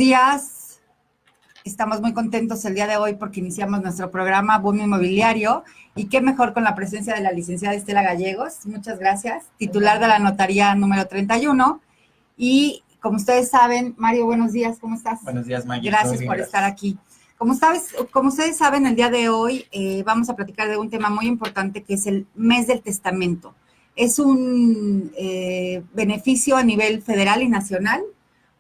Días. Estamos muy contentos el día de hoy porque iniciamos nuestro programa Boom Inmobiliario y qué mejor con la presencia de la licenciada Estela Gallegos, muchas gracias, titular de la notaría número 31. Y como ustedes saben, Mario, buenos días, ¿cómo estás? Buenos días, Maggie. Gracias por estar aquí. Como ustedes saben, el día de hoy vamos a platicar de un tema muy importante que es el mes del testamento. Es un beneficio a nivel federal y nacional,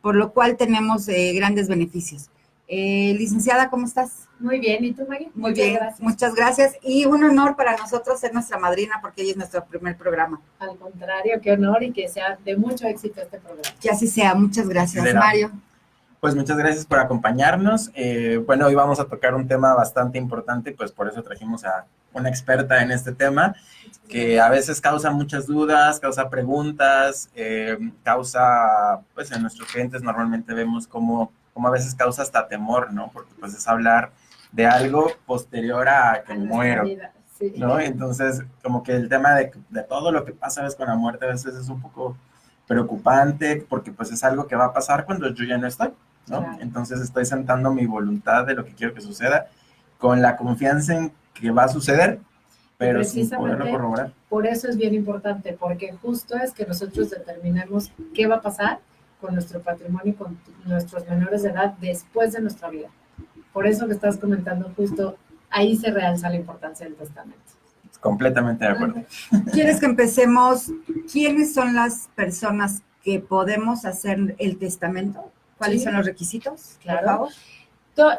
por lo cual tenemos grandes beneficios. Licenciada, ¿cómo estás? Muy bien, ¿y tú, Maggie? Muy bien, gracias. Muchas gracias. Y un honor para nosotros ser nuestra madrina porque ella es nuestro primer programa. Al contrario, qué honor y que sea de mucho éxito este programa. Que así sea, muchas gracias, Mario. Pues muchas gracias por acompañarnos. Bueno, hoy vamos a tocar un tema bastante importante, pues por eso trajimos a una experta en este tema, que a veces causa muchas dudas, causa preguntas, pues en nuestros clientes normalmente vemos como a veces causa hasta temor, ¿no? Porque pues es hablar de algo posterior a que muero, sí, ¿no? Entonces, como que el tema de todo lo que pasa con la muerte a veces es un poco preocupante, porque pues es algo que va a pasar cuando yo ya no estoy, ¿no? Claro. Entonces estoy sentando mi voluntad de lo que quiero que suceda, con la confianza en que va a suceder, pero sin poderlo corroborar. Por eso es bien importante, porque justo es que nosotros determinemos qué va a pasar con nuestro patrimonio y con nuestros menores de edad después de nuestra vida. Por eso que estás comentando justo, ahí se realza la importancia del testamento. Completamente de acuerdo. ¿Quieres que empecemos? ¿Quiénes son las personas que podemos hacer el testamento? ¿Cuáles son los requisitos? Claro.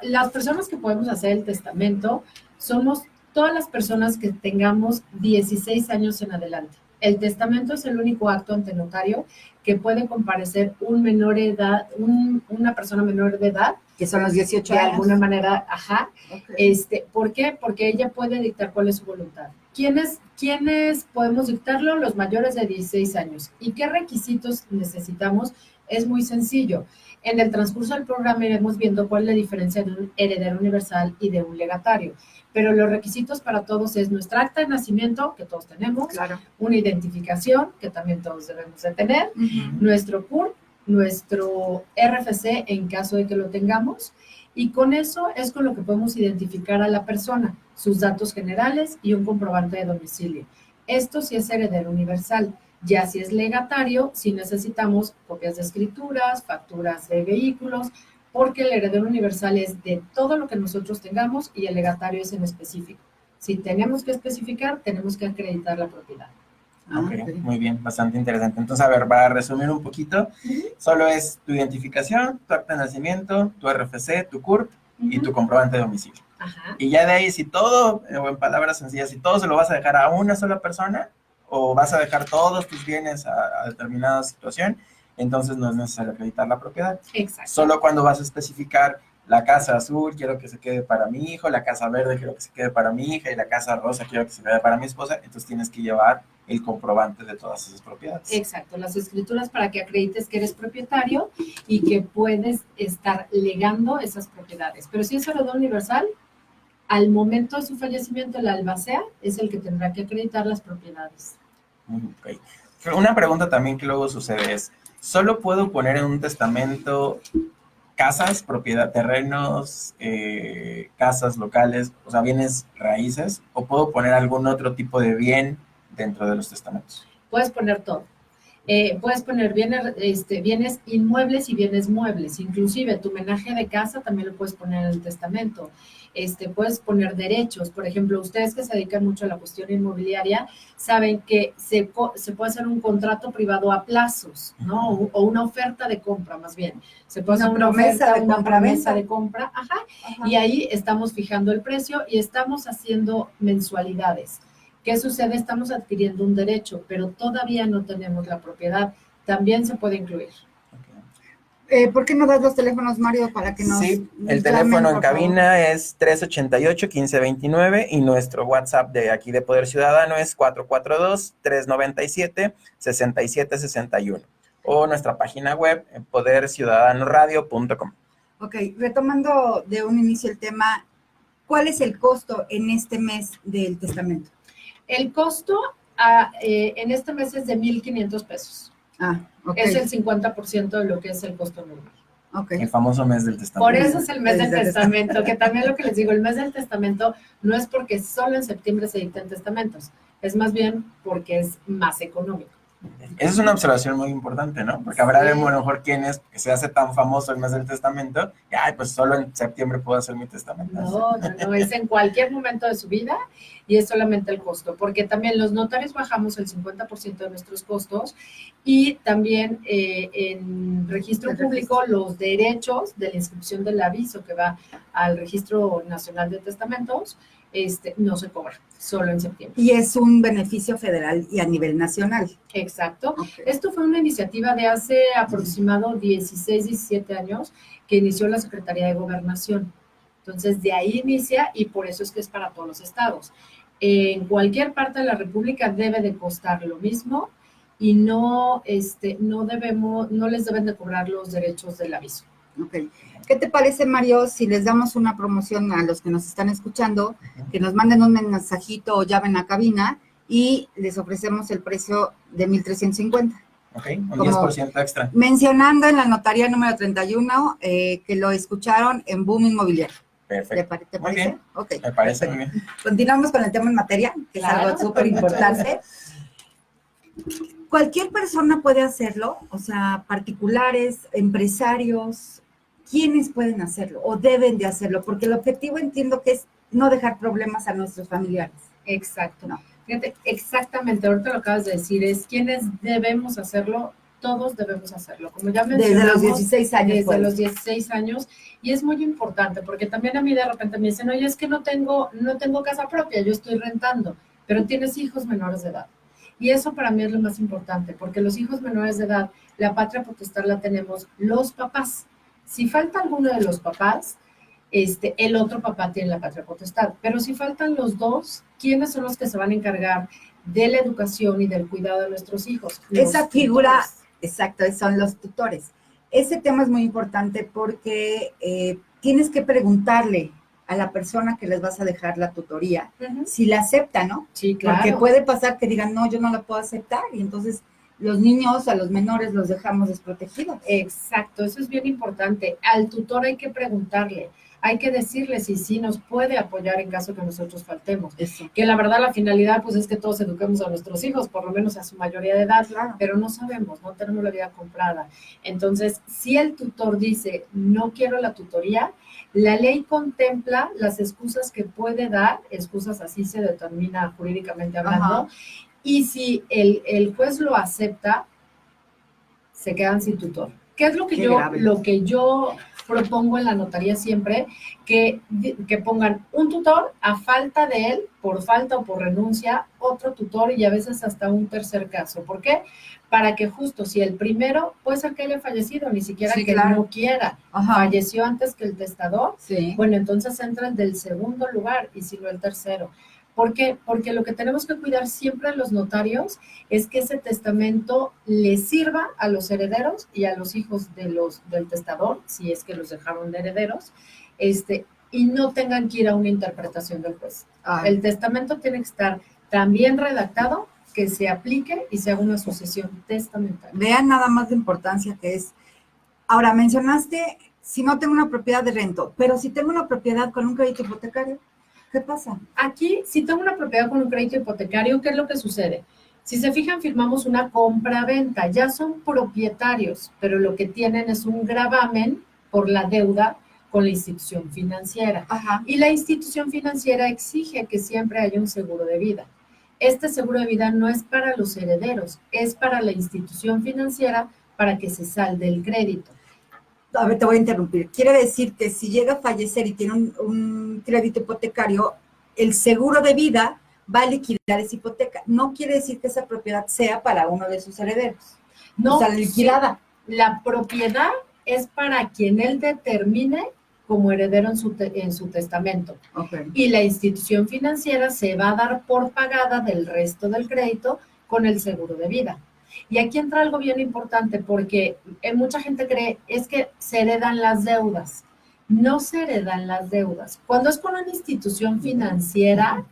Las personas que podemos hacer el testamento somos todas las personas que tengamos 16 años en adelante. El testamento es el único acto ante notario que puede comparecer un menor de edad, una persona menor de edad. Que son los 18 años. De alguna manera, ajá. Okay. ¿Por qué? Porque ella puede dictar cuál es su voluntad. ¿Quiénes podemos dictarlo? Los mayores de 16 años. ¿Y qué requisitos necesitamos? Es muy sencillo. En el transcurso del programa iremos viendo cuál es la diferencia de un heredero universal y de un legatario. Pero los requisitos para todos es nuestra acta de nacimiento, que todos tenemos, claro, una identificación, que también todos debemos de tener, nuestro CURP, nuestro RFC en caso de que lo tengamos, y con eso es con lo que podemos identificar a la persona, sus datos generales y un comprobante de domicilio. Esto sí es heredero universal. Ya si es legatario, sí necesitamos copias de escrituras, facturas de vehículos, porque el heredero universal es de todo lo que nosotros tengamos y el legatario es en específico. Si tenemos que especificar, tenemos que acreditar la propiedad. Ok, muy bien, bastante interesante. Entonces, a ver, para resumir un poquito, solo es tu identificación, tu acta de nacimiento, tu RFC, tu CURP y tu comprobante de domicilio. Ajá. Y ya de ahí, si todo, o en palabras sencillas, si todo se lo vas a dejar a una sola persona o vas a dejar todos tus bienes a determinada situación, entonces no es necesario acreditar la propiedad. Exacto. Solo cuando vas a especificar la casa azul quiero que se quede para mi hijo, la casa verde quiero que se quede para mi hija y la casa rosa quiero que se quede para mi esposa, entonces tienes que llevar el comprobante de todas esas propiedades. Exacto, las escrituras para que acredites que eres propietario y que puedes estar legando esas propiedades. Pero si es heredero universal, al momento de su fallecimiento, el albacea es el que tendrá que acreditar las propiedades. Okay. Una pregunta también que luego sucede es, ¿solo puedo poner en un testamento casas, propiedad, terrenos, casas locales, o sea, bienes raíces, o puedo poner algún otro tipo de bien dentro de los testamentos? Puedes poner todo. Puedes poner bienes inmuebles y bienes muebles, inclusive tu menaje de casa también lo puedes poner en el testamento. Puedes poner derechos, por ejemplo, ustedes que se dedican mucho a la cuestión inmobiliaria saben que se puede hacer un contrato privado a plazos, ¿no? O una oferta de compra, más bien. Se puede hacer una promesa de compra, ajá, y ahí estamos fijando el precio y estamos haciendo mensualidades. ¿Qué sucede? Estamos adquiriendo un derecho, pero todavía no tenemos la propiedad. También se puede incluir. ¿Por qué no das los teléfonos, Mario, para que nos... Sí, el teléfono en cabina es 388-1529 y nuestro WhatsApp de aquí de Poder Ciudadano es 442-397-6761 o nuestra página web poderciudadanoradio.com. Ok, retomando de un inicio el tema, ¿cuál es el costo en este mes del testamento? El costo en este mes es de 1,500 pesos. Ah, ok. Es el 50% de lo que es el costo normal. Ok. El famoso mes del testamento. Por eso es el mes del Mes del testamento, que también lo que les digo, el mes del testamento no es porque solo en septiembre se dictan testamentos, es más bien porque es más económico. Esa es una observación muy importante, ¿no? Porque habrá de lo mejor quienes que se hace tan famoso el mes del testamento, que, ay, pues solo en septiembre puedo hacer mi testamento. No, es en cualquier momento de su vida y es solamente el costo, porque también los notarios bajamos el 50% de nuestros costos y también en registro público los derechos de la inscripción del aviso que va al Registro Nacional de Testamentos no se cobra, solo en septiembre. Y es un beneficio federal y a nivel nacional. Exacto. Okay. Esto fue una iniciativa de hace aproximado 16, 17 años que inició la Secretaría de Gobernación. Entonces, de ahí inicia y por eso es que es para todos los estados. En cualquier parte de la República debe de costar lo mismo y no les deben de cobrar los derechos del aviso. Okay. ¿Qué te parece, Mario, si les damos una promoción a los que nos están escuchando, que nos manden un mensajito o llamen a cabina y les ofrecemos el precio de 1,350? Ok, un 10% extra. Mencionando en la notaría número 31 que lo escucharon en Boom Inmobiliario. Perfecto. ¿Te parece? Bien. Okay. Me parece muy bien. Continuamos con el tema en materia, que es algo súper importante. Cualquier persona puede hacerlo, o sea, particulares, empresarios, ¿quiénes pueden hacerlo o deben de hacerlo? Porque el objetivo entiendo que es no dejar problemas a nuestros familiares. Exacto. No. Fíjate, exactamente, ahorita lo acabas de decir, es quienes debemos hacerlo, todos debemos hacerlo. Como ya mencionamos, desde los 16 años. Desde los 16 años, y es muy importante, porque también a mí de repente me dicen, oye, es que no tengo casa propia, yo estoy rentando, pero tienes hijos menores de edad. Y eso para mí es lo más importante, porque los hijos menores de edad, la patria potestad la tenemos los papás. Si falta alguno de los papás, el otro papá tiene la patria potestad. Pero si faltan los dos, ¿quiénes son los que se van a encargar de la educación y del cuidado de nuestros hijos? Esa figura, exacto, son los tutores. Ese tema es muy importante porque tienes que preguntarle a la persona que les vas a dejar la tutoría, si la acepta, ¿no? Sí, claro. Porque puede pasar que digan, no, yo no la puedo aceptar, y entonces los niños, a los menores, los dejamos desprotegidos. Exacto, eso es bien importante. Al tutor hay que preguntarle, hay que decirle si sí nos puede apoyar en caso que nosotros faltemos. Eso. Que la verdad, la finalidad, pues es que todos eduquemos a nuestros hijos, por lo menos a su mayoría de edad, claro. Pero no sabemos, no tenemos la vida comprada. Entonces, si el tutor dice, no quiero la tutoría, la ley contempla las excusas que puede dar, excusas así se determina jurídicamente hablando, ajá, y si el juez lo acepta, se quedan sin tutor. ¿Qué es lo que yo propongo en la notaría siempre? Que pongan un tutor a falta de él, por falta o por renuncia, otro tutor y a veces hasta un tercer caso. ¿Por qué? Para que justo si el primero puede ser que haya fallecido, ni siquiera sí, que claro. no quiera, ajá, falleció antes que el testador, sí. Bueno, entonces entra el del segundo lugar y si no el tercero. ¿Por qué? Porque lo que tenemos que cuidar siempre a los notarios es que ese testamento le sirva a los herederos y a los hijos del testador, si es que los dejaron de herederos, y no tengan que ir a una interpretación del juez. Ay. El testamento tiene que estar tan bien redactado que se aplique y se haga una sucesión testamentaria. Vean nada más la importancia que es. Ahora, mencionaste, si no tengo una propiedad de rento, pero si tengo una propiedad con un crédito hipotecario, ¿qué pasa? Aquí, si tengo una propiedad con un crédito hipotecario, ¿qué es lo que sucede? Si se fijan, firmamos una compra-venta, ya son propietarios, pero lo que tienen es un gravamen por la deuda con la institución financiera. Ajá. Y la institución financiera exige que siempre haya un seguro de vida. Este seguro de vida no es para los herederos, es para la institución financiera para que se salde el crédito. A ver, te voy a interrumpir. Quiere decir que si llega a fallecer y tiene un crédito hipotecario, el seguro de vida va a liquidar esa hipoteca. No quiere decir que esa propiedad sea para uno de sus herederos. No, o sea, liquidada. Sí, la propiedad es para quien él determine como heredero en su testamento. Okay. Y la institución financiera se va a dar por pagada del resto del crédito con el seguro de vida. Y aquí entra algo bien importante porque mucha gente cree es que se heredan las deudas. No se heredan las deudas. Cuando es con una institución financiera,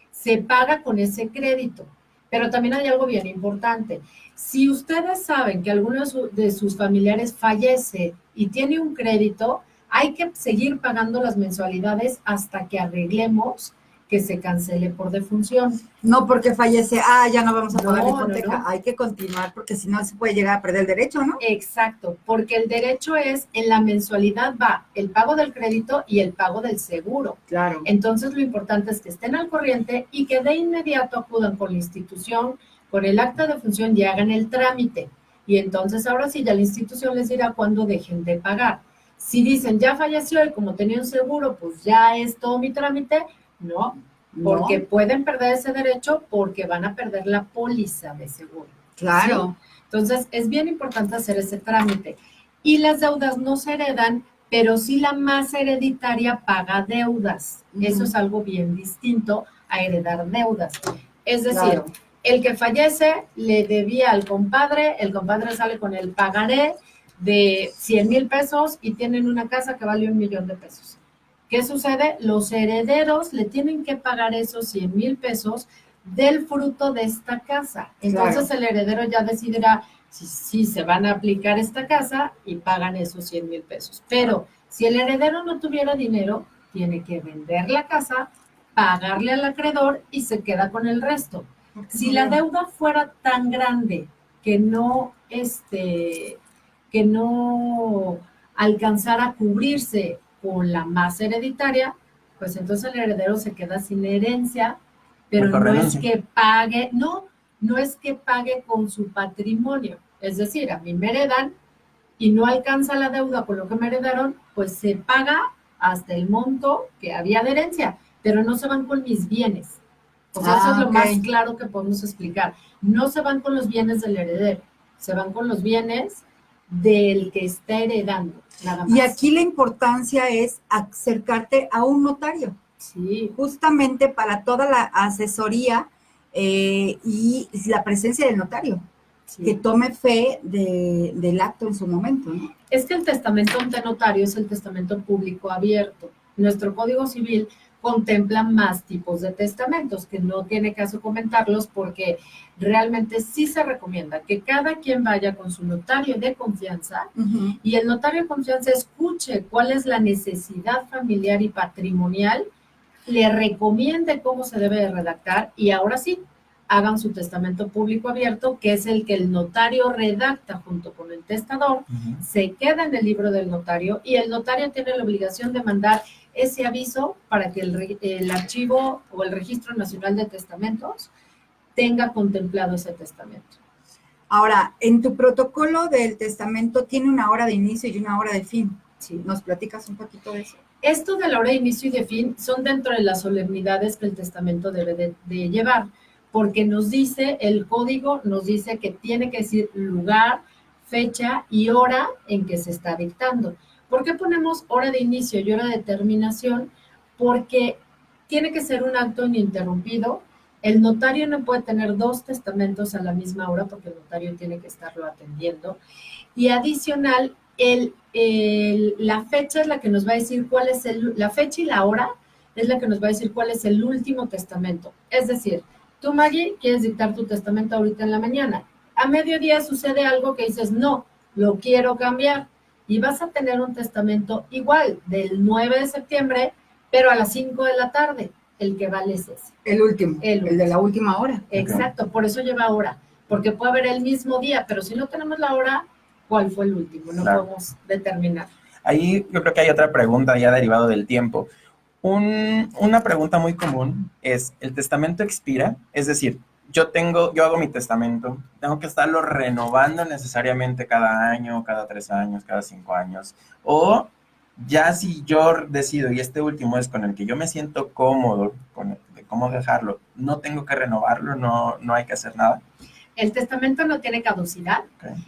se paga con ese crédito. Pero también hay algo bien importante. Si ustedes saben que alguno de sus familiares fallece y tiene un crédito, hay que seguir pagando las mensualidades hasta que arreglemos que se cancele por defunción. No porque fallece, ya no vamos a pagar la No, hipoteca. no. Hay que continuar porque si no se puede llegar a perder el derecho, ¿no? Exacto, porque el derecho es, en la mensualidad va el pago del crédito y el pago del seguro. Claro. Entonces lo importante es que estén al corriente y que de inmediato acudan con la institución, con el acta de función y hagan el trámite. Y entonces ahora sí ya la institución les dirá cuándo dejen de pagar. Si dicen ya falleció y como tenía un seguro, pues ya es todo mi trámite, no, porque pueden perder ese derecho porque van a perder la póliza de seguro. Claro. ¿Sí? Entonces, es bien importante hacer ese trámite. Y las deudas no se heredan, pero sí la masa hereditaria paga deudas. Eso es algo bien distinto a heredar deudas. Es decir, el que fallece le debía al compadre, el compadre sale con el pagaré de 100,000 pesos y tienen una casa que vale 1,000,000 de pesos. ¿Qué sucede? Los herederos le tienen que pagar esos 100,000 pesos del fruto de esta casa. Entonces el heredero ya decidirá si se van a aplicar esta casa y pagan esos 100,000 pesos. Pero si el heredero no tuviera dinero, tiene que vender la casa, pagarle al acreedor y se queda con el resto. Si la deuda fuera tan grande que no alcanzara a cubrirse con la masa hereditaria, pues entonces el heredero se queda sin herencia, pero no es que pague, no es que pague con su patrimonio. Es decir, a mí me heredan y no alcanza la deuda con lo que me heredaron, pues se paga hasta el monto que había de herencia, pero no se van con mis bienes. O sea, eso es lo más claro que podemos explicar. No se van con los bienes del heredero, se van con los bienes del que está heredando, nada más. Y aquí la importancia es acercarte a un notario. Sí. Justamente para toda la asesoría y la presencia del notario, que tome fe del acto en su momento, ¿no? Es que el testamento ante notario es el testamento público abierto. Nuestro Código Civil contempla más tipos de testamentos, que no tiene caso comentarlos porque realmente sí se recomienda que cada quien vaya con su notario de confianza y el notario de confianza escuche cuál es la necesidad familiar y patrimonial, le recomiende cómo se debe de redactar y ahora sí, hagan su testamento público abierto, que es el que el notario redacta junto con el testador, se queda en el libro del notario y el notario tiene la obligación de mandar ese aviso para que el archivo o el Registro Nacional de Testamentos tenga contemplado ese testamento. Ahora, en tu protocolo del testamento tiene una hora de inicio y una hora de fin. Sí. ¿Nos platicas un poquito de eso? Esto de la hora de inicio y de fin son dentro de las solemnidades que el testamento debe de llevar, porque nos dice, el código nos dice que tiene que decir lugar, fecha y hora en que se está dictando. ¿Por qué ponemos hora de inicio y hora de terminación? Porque tiene que ser un acto ininterrumpido. El notario no puede tener 2 testamentos a la misma hora porque el notario tiene que estarlo atendiendo. Y adicional, la fecha es la que nos va a decir cuál es la fecha y la hora es la que nos va a decir cuál es el último testamento. Es decir, tú, Maggie, quieres dictar tu testamento ahorita en la mañana. A mediodía sucede algo que dices, no, lo quiero cambiar. Y vas a tener un testamento igual, del 9 de septiembre, pero a las 5 de la tarde. El que vale es ese. El último, el de la última hora. Exacto, por eso lleva hora. Porque puede haber el mismo día, pero si no tenemos la hora, ¿cuál fue el último? No podemos determinar. Ahí yo creo que hay otra pregunta ya derivado del tiempo. Una pregunta muy común es, ¿el testamento expira? Es decir, yo hago mi testamento, tengo que estarlo renovando necesariamente cada año, cada 3 años, cada 5 años, o ya si yo decido, y este último es con el que yo me siento cómodo, de cómo dejarlo, no tengo que renovarlo, no hay que hacer nada. El testamento no tiene caducidad.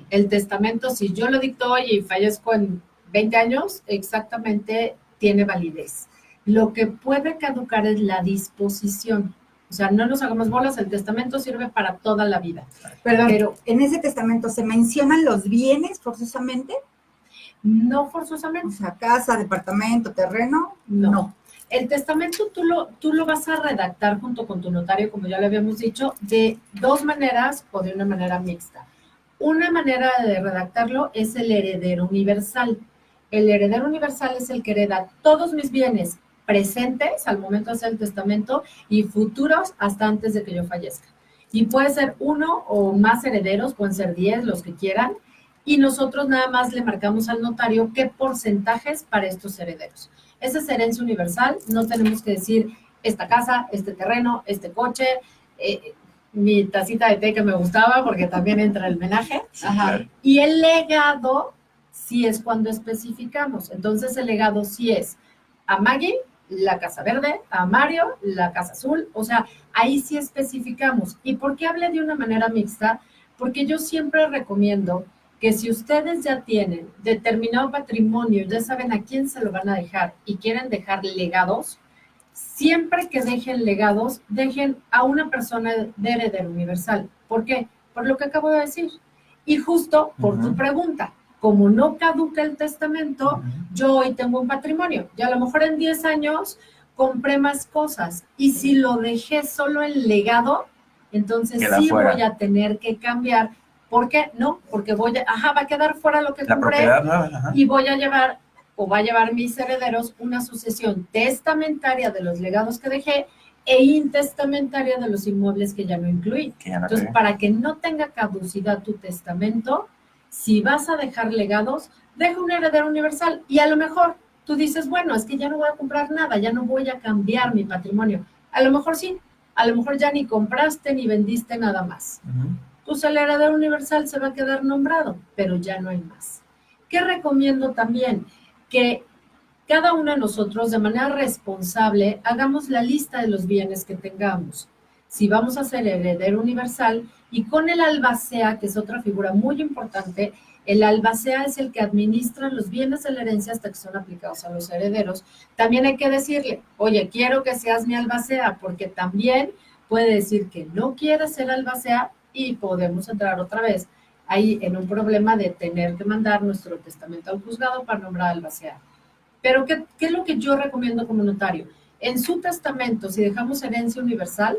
El testamento, si yo lo dicto hoy y fallezco en 20 años, exactamente tiene validez. Lo que puede caducar es la disposición. O sea, no nos hagamos bolas, el testamento sirve para toda la vida. Pero ¿en ese testamento se mencionan los bienes forzosamente? No forzosamente. O sea, casa, departamento, terreno, no. El testamento tú lo vas a redactar junto con tu notario, como ya le habíamos dicho, de dos maneras o de una manera mixta. Una manera de redactarlo es el heredero universal. El heredero universal es el que hereda todos mis bienes presentes al momento de hacer el testamento y futuros hasta antes de que yo fallezca. Y puede ser uno o más herederos, pueden ser 10, los que quieran, y nosotros nada más le marcamos al notario qué porcentajes para estos herederos. Esa es herencia universal, no tenemos que decir esta casa, este terreno, este coche, mi tacita de té que me gustaba porque también entra el menaje. Ajá. Y el legado sí es cuando especificamos. Entonces el legado sí es a Maggie la casa verde, a Mario la casa azul, o sea, ahí sí especificamos. ¿Y por qué hablé de una manera mixta? Porque yo siempre recomiendo que si ustedes ya tienen determinado patrimonio, ya saben a quién se lo van a dejar y quieren dejar legados, siempre que dejen legados, dejen a una persona de heredero universal. ¿Por qué? Por lo que acabo de decir. Y justo por tu pregunta, como no caduca el testamento, yo hoy tengo un patrimonio y a lo mejor en 10 años compré más cosas y si lo dejé solo en legado, entonces queda sí fuera. voy a tener que cambiar. ¿Por qué? No, porque va a quedar fuera lo que La compré propiedad nueva. y voy a llevar o va a llevar mis herederos una sucesión testamentaria de los legados que dejé e intestamentaria de los inmuebles que ya no incluí. Entonces, para que no tenga caducidad tu testamento, si vas a dejar legados, deja un heredero universal y a lo mejor tú dices, bueno, es que ya no voy a comprar nada, ya no voy a cambiar mi patrimonio. A lo mejor sí, a lo mejor ya ni compraste ni vendiste nada más. Pues el heredero universal se va a quedar nombrado, pero ya no hay más. ¿Qué recomiendo también? Que cada uno de nosotros de manera responsable hagamos la lista de los bienes que tengamos. Si vamos a ser heredero universal y con el albacea, que es otra figura muy importante, el albacea es el que administra los bienes de la herencia hasta que son aplicados a los herederos. También hay que decirle, oye, quiero que seas mi albacea, porque también puede decir que no quiere ser albacea y podemos entrar otra vez ahí en un problema de tener que mandar nuestro testamento al juzgado para nombrar albacea. Pero ¿qué es lo que yo recomiendo como notario? En su testamento, si dejamos herencia universal,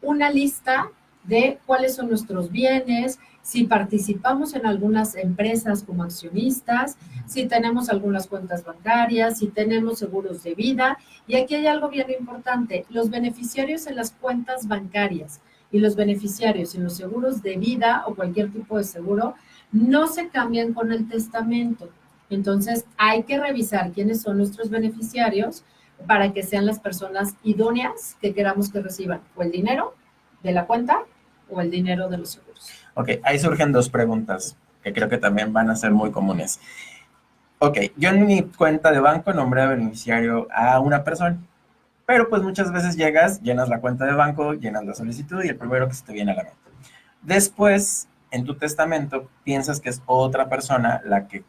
una lista de cuáles son nuestros bienes, si participamos en algunas empresas como accionistas, si tenemos algunas cuentas bancarias, si tenemos seguros de vida. Y aquí hay algo bien importante, los beneficiarios en las cuentas bancarias y los beneficiarios en los seguros de vida o cualquier tipo de seguro no se cambian con el testamento. Entonces, hay que revisar quiénes son nuestros beneficiarios para que sean las personas idóneas que queramos que reciban o el dinero de la cuenta o el dinero de los seguros. Ok, ahí surgen dos preguntas que creo que también van a ser muy comunes. Ok, yo en mi cuenta de banco nombré a beneficiario a una persona, pero pues muchas veces llegas, llenas la cuenta de banco, llenas la solicitud y el primero que se te viene a la mente. Después, en tu testamento, piensas que es otra persona la que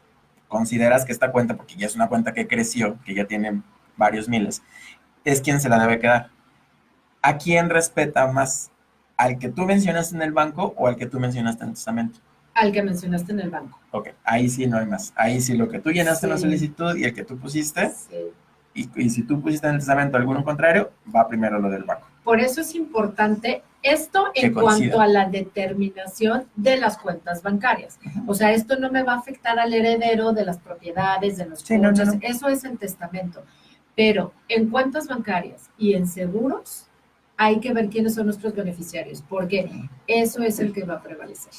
consideras que esta cuenta, porque ya es una cuenta que creció, que ya tiene varios miles, es quien se la debe quedar. ¿A quién respeta más? ¿Al que tú mencionaste en el banco o al que tú mencionaste en el testamento? Al que mencionaste en el banco. Ok, ahí sí no hay más. Ahí sí lo que tú llenaste en la solicitud y el que tú pusiste, y si tú pusiste en el testamento alguno contrario, va primero lo del banco. Por eso es importante esto en cuanto a la determinación de las cuentas bancarias. O sea, esto no me va a afectar al heredero de las propiedades, de los coches, no. Eso es en testamento. Pero en cuentas bancarias y en seguros, hay que ver quiénes son nuestros beneficiarios, porque eso es el que va a prevalecer.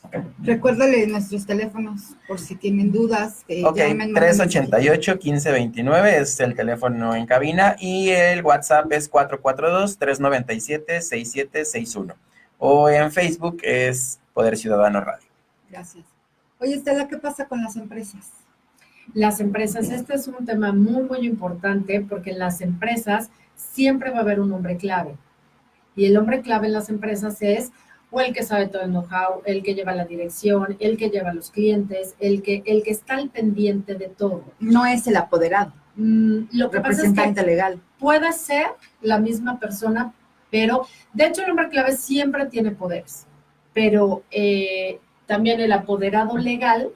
Okay. Recuérdale nuestros teléfonos por si tienen dudas. Ok, 388-1529 es el teléfono en cabina y el WhatsApp es 442-397-6761. O en Facebook es Poder Ciudadano Radio. Gracias. Oye, Estela, ¿qué pasa con las empresas? Las empresas, este es un tema muy, muy importante porque en las empresas siempre va a haber un hombre clave. Y el hombre clave en las empresas es o el que sabe todo el know-how, el que lleva la dirección, el que lleva a los clientes, el que está al pendiente de todo. No es el apoderado. Lo que representante pasa es que legal. Puede ser la misma persona, pero de hecho el hombre clave siempre tiene poderes. Pero también el apoderado legal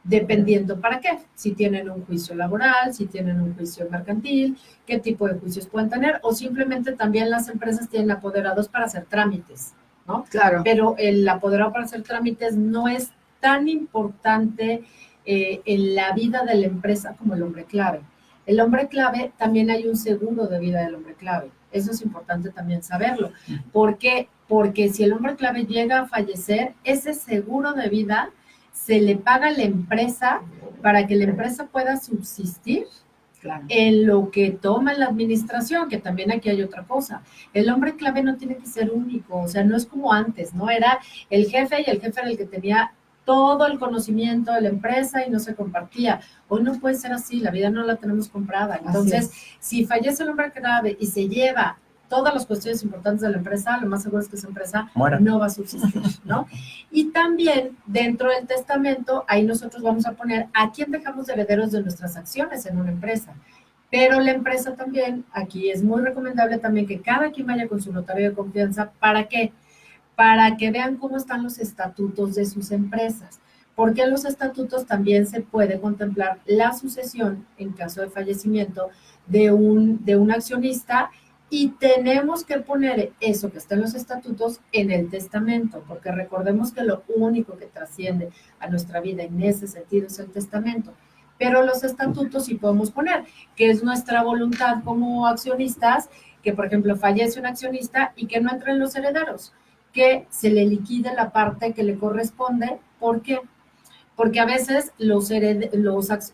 dependiendo para qué, si tienen un juicio laboral, si tienen un juicio mercantil, qué tipo de juicios pueden tener, o simplemente también las empresas tienen apoderados para hacer trámites, ¿no? Claro. Pero el apoderado para hacer trámites no es tan importante en la vida de la empresa como el hombre clave. El hombre clave, también hay un seguro de vida del hombre clave. Eso es importante también saberlo. ¿Por qué? Porque si el hombre clave llega a fallecer, ese seguro de vida se le paga a la empresa para que la empresa pueda subsistir en lo que toma la administración, que también aquí hay otra cosa. El hombre clave no tiene que ser único, o sea, no es como antes, ¿no? Era el jefe y el jefe era el que tenía todo el conocimiento de la empresa y no se compartía. Hoy no puede ser así, la vida no la tenemos comprada. Entonces, si fallece el hombre clave y se lleva todas las cuestiones importantes de la empresa, lo más seguro es que esa empresa no va a subsistir, ¿no? Y también dentro del testamento, ahí nosotros vamos a poner a quién dejamos de herederos de nuestras acciones en una empresa. Pero la empresa también, aquí es muy recomendable también que cada quien vaya con su notario de confianza. ¿Para qué? Para que vean cómo están los estatutos de sus empresas. Porque en los estatutos también se puede contemplar la sucesión en caso de fallecimiento de un accionista, y tenemos que poner eso que está en los estatutos en el testamento, porque recordemos que lo único que trasciende a nuestra vida en ese sentido es el testamento. Pero los estatutos sí podemos poner, que es nuestra voluntad como accionistas, que por ejemplo fallece un accionista y que no entren los herederos, que se le liquide la parte que le corresponde. ¿Por qué? Porque a veces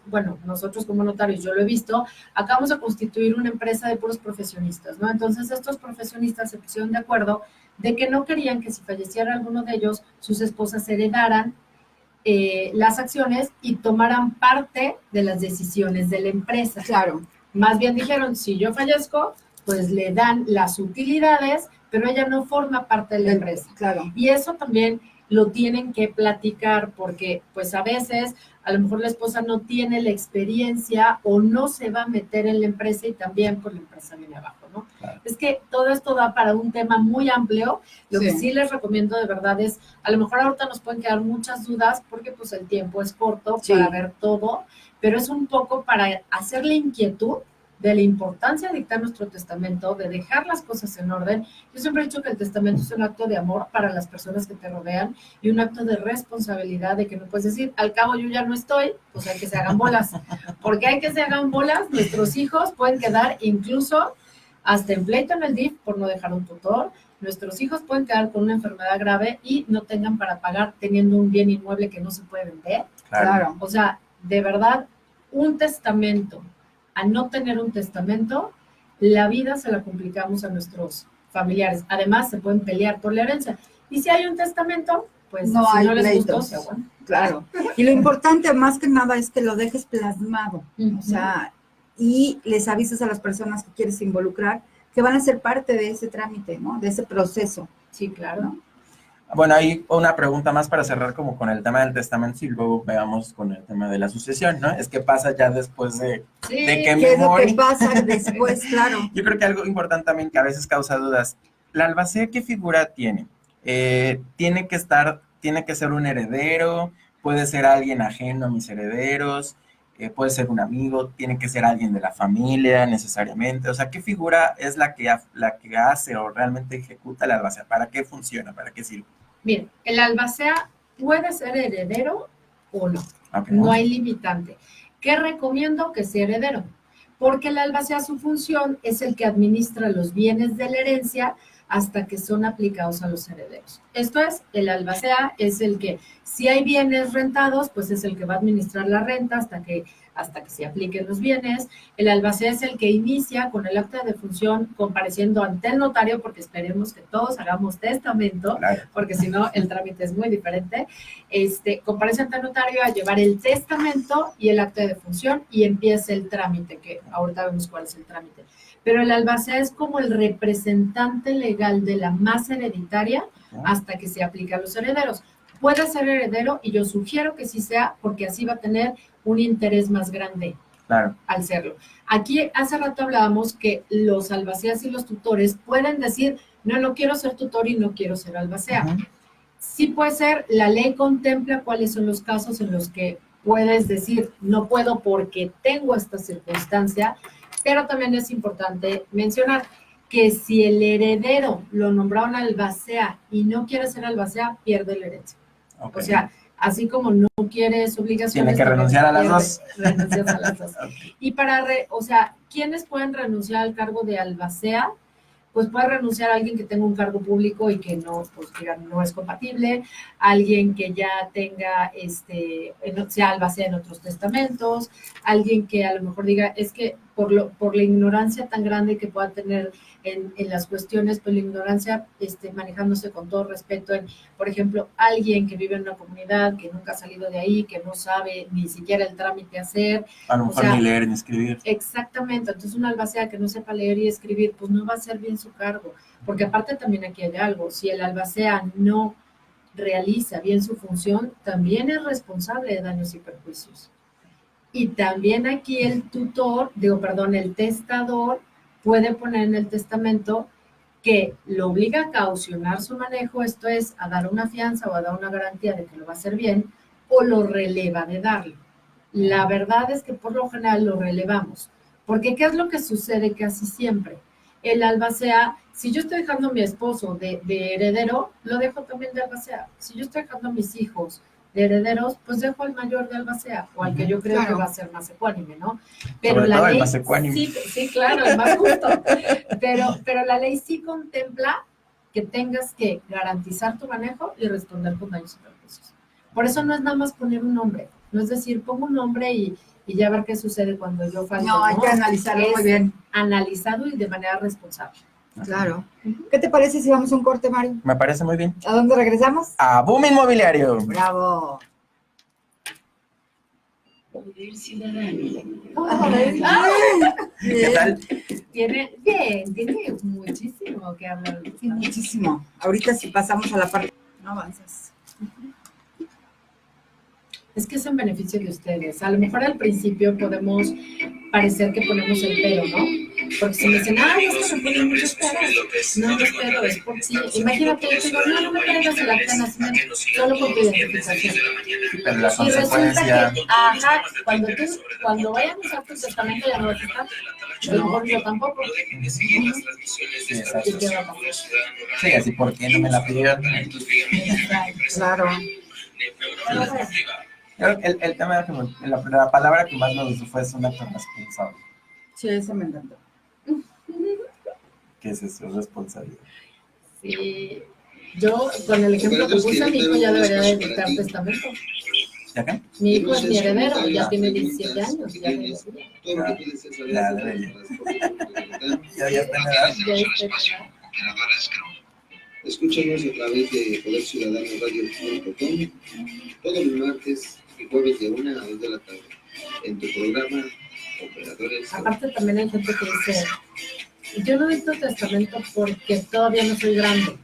bueno, nosotros como notarios, yo lo he visto, acabamos de constituir una empresa de puros profesionistas, ¿no? Entonces estos profesionistas se pusieron de acuerdo de que no querían que si falleciera alguno de ellos, sus esposas heredaran las acciones y tomaran parte de las decisiones de la empresa. Claro. Más bien dijeron, si yo fallezco, pues le dan las utilidades, pero ella no forma parte de la empresa. Claro. Y eso también lo tienen que platicar, porque pues a veces a lo mejor la esposa no tiene la experiencia o no se va a meter en la empresa y también pues la empresa viene abajo, ¿no? Claro. Es que todo esto da para un tema muy amplio. Lo que sí les recomiendo de verdad es, a lo mejor ahorita nos pueden quedar muchas dudas porque pues el tiempo es corto para ver todo, pero es un poco para hacerle inquietud de la importancia de dictar nuestro testamento, de dejar las cosas en orden. Yo siempre he dicho que el testamento es un acto de amor para las personas que te rodean y un acto de responsabilidad, de que no puedes decir, al cabo yo ya no estoy, pues hay que se hagan bolas. Porque hay que se hagan bolas, nuestros hijos pueden quedar incluso hasta en pleito en el DIF por no dejar un tutor. Nuestros hijos pueden quedar con una enfermedad grave y no tengan para pagar teniendo un bien inmueble que no se puede vender. Claro. O sea, de verdad, un testamento, a no tener un testamento, la vida se la complicamos a nuestros familiares. Además, se pueden pelear por la herencia. Y si hay un testamento, pues no si hay no les pleitos. gustó, bueno. Claro. Y lo importante, más que nada, es que lo dejes plasmado. O sea, y les avisas a las personas que quieres involucrar que van a ser parte de ese trámite, ¿no? De ese proceso. Sí, claro. ¿No? Bueno, hay una pregunta más para cerrar como con el tema del testamento y luego veamos con el tema de la sucesión, ¿no? Es que pasa ya después de que ¿qué me es lo morí? que pasa después? Claro. Yo creo que algo importante también que a veces causa dudas. ¿La albacea qué figura tiene? ¿Tiene que ser un heredero? ¿Puede ser alguien ajeno a mis herederos? ¿Puede ser un amigo? ¿Tiene que ser alguien de la familia necesariamente? O sea, ¿qué figura es la que hace o realmente ejecuta la albacea? ¿Para qué funciona? ¿Para qué sirve? Miren, el albacea puede ser heredero o no. Okay. No hay limitante. ¿Qué recomiendo? Que sea heredero. Porque el albacea, su función es el que administra los bienes de la herencia hasta que son aplicados a los herederos. Esto es, el albacea es el que, si hay bienes rentados, pues es el que va a administrar la renta hasta que se apliquen los bienes. El albacea es el que inicia con el acta de defunción compareciendo ante el notario, porque esperemos que todos hagamos testamento, claro, porque si no el trámite es muy diferente. Comparece ante el notario a llevar el testamento y el acta de defunción y empieza el trámite, que ahorita vemos cuál es el trámite. Pero el albacea es como el representante legal de la masa hereditaria hasta que se aplica a los herederos. Puede ser heredero y yo sugiero que sí sea, porque así va a tener un interés más grande, claro, al serlo. Aquí hace rato hablábamos que los albaceas y los tutores pueden decir, no quiero ser tutor y no quiero ser albacea. Sí puede ser, la ley contempla cuáles son los casos en los que puedes decir, no puedo porque tengo esta circunstancia, pero también es importante mencionar que si el heredero lo nombraron albacea y no quiere ser albacea, pierde la herencia. Ok. O sea, así como no quieres obligaciones, Tiene que renunciar a las dos. renuncias a las dos. Y o sea, ¿quiénes pueden renunciar al cargo de albacea? Pues puede renunciar a alguien que tenga un cargo público y que no, pues digan, no es compatible, alguien que ya tenga, sea albacea en otros testamentos, alguien que a lo mejor diga, es que por la ignorancia tan grande que pueda tener en las cuestiones, pues la ignorancia manejándose con todo respeto por ejemplo, alguien que vive en una comunidad, que nunca ha salido de ahí, que no sabe ni siquiera el trámite hacer. A lo mejor ni leer ni escribir. Exactamente, entonces una albacea que no sepa leer y escribir, pues no va a hacer bien su cargo, porque aparte también aquí hay algo, si el albacea no realiza bien su función, también es responsable de daños y perjuicios. Y también aquí el el testador puede poner en el testamento que lo obliga a caucionar su manejo, esto es, a dar una fianza o a dar una garantía de que lo va a hacer bien, o lo releva de darlo. La verdad es que por lo general lo relevamos, porque ¿qué es lo que sucede casi siempre? El albacea, si yo estoy dejando a mi esposo de heredero, lo dejo también de albacea. Si yo estoy dejando a mis hijos de herederos, pues dejo al mayor de albacea, o al que yo creo que va a ser más ecuánime, ¿no? Pero sobre la todo ley, el más ecuánime. sí, claro, el más justo. Pero la ley sí contempla que tengas que garantizar tu manejo y responder con daños y perjuicios. Por eso no es nada más poner un nombre, no es decir, pongo un nombre y ya ver qué sucede cuando yo falte. No, hay que analizarlo muy bien. Analizado y de manera responsable. Claro. ¿Qué te parece si vamos a un corte, Mario? Me parece muy bien. ¿A dónde regresamos? A Boom Inmobiliario. Bravo. Poder Ciudadano. ¿Qué tal? Tiene muchísimo que hablar. Sí, muchísimo. Ahorita si pasamos a la parte, no avanzas. Es que es en beneficio de ustedes. A lo mejor al principio podemos parecer que ponemos el pero, ¿no? Porque si me dicen, es que me ponen muchos peros. No, no es pero, es por sí. Imagínate, yo digo, no me traigas el acta de nacimiento, solo con tu identificación. Pero la Y resulta consecuencia. que, cuando vayan a usar tu testamento ya no vas a estar. A lo mejor yo tampoco. Sí, exacto. ¿Y qué va a pasar? Sí, así, ¿por qué no me la pidieron? Claro. El tema, la palabra que más me gustó fue es un acto responsable. Sí, ese me encantó. ¿Qué es eso? Responsabilidad. Sí. Yo, con el ejemplo que puse, mi hijo ya debería de dictar testamento. ¿Ya qué? Mi hijo es mi heredero, ya tiene 17 años. Ya debería. Ya está en edad. Escúchanos a través de poderciudadanoradio.com todos los martes y jueves de 1 a 2 de la tarde en tu programa Operadores. Aparte también hay gente que dice, yo no dicto testamento porque todavía no soy grande.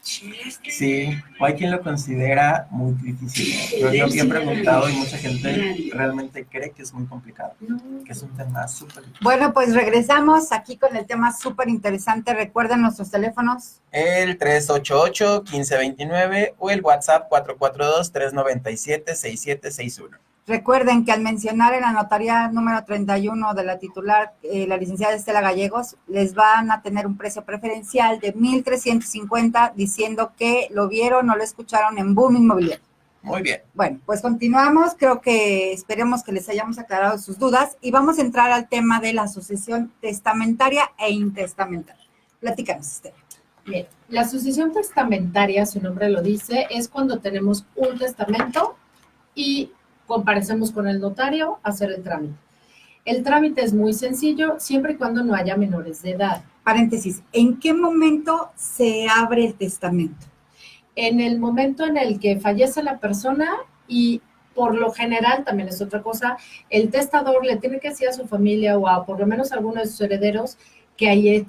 Sí, o hay quien lo considera muy difícil. Yo he preguntado y mucha gente realmente cree que es muy complicado, que es un tema súper difícil. Bueno, pues regresamos aquí con el tema súper interesante. Recuerden nuestros teléfonos. El 388-1529 o el WhatsApp 442-397-6761. Recuerden que al mencionar en la notaría número 31 de la titular, la licenciada Estela Gallegos, les van a tener un precio preferencial de 1,350 diciendo que lo vieron o lo escucharon en Boom Inmobiliario. Muy bien. Bueno, pues continuamos. Creo que esperemos que les hayamos aclarado sus dudas y vamos a entrar al tema de la sucesión testamentaria e intestamentaria. Platícanos, Estela. Bien, la sucesión testamentaria, su nombre lo dice, es cuando tenemos un testamento y comparecemos con el notario a hacer el trámite. El trámite es muy sencillo, siempre y cuando no haya menores de edad. Paréntesis, ¿en qué momento se abre el testamento? En el momento en el que fallece la persona y por lo general, también es otra cosa, el testador le tiene que decir a su familia o a por lo menos a alguno de sus herederos que ahí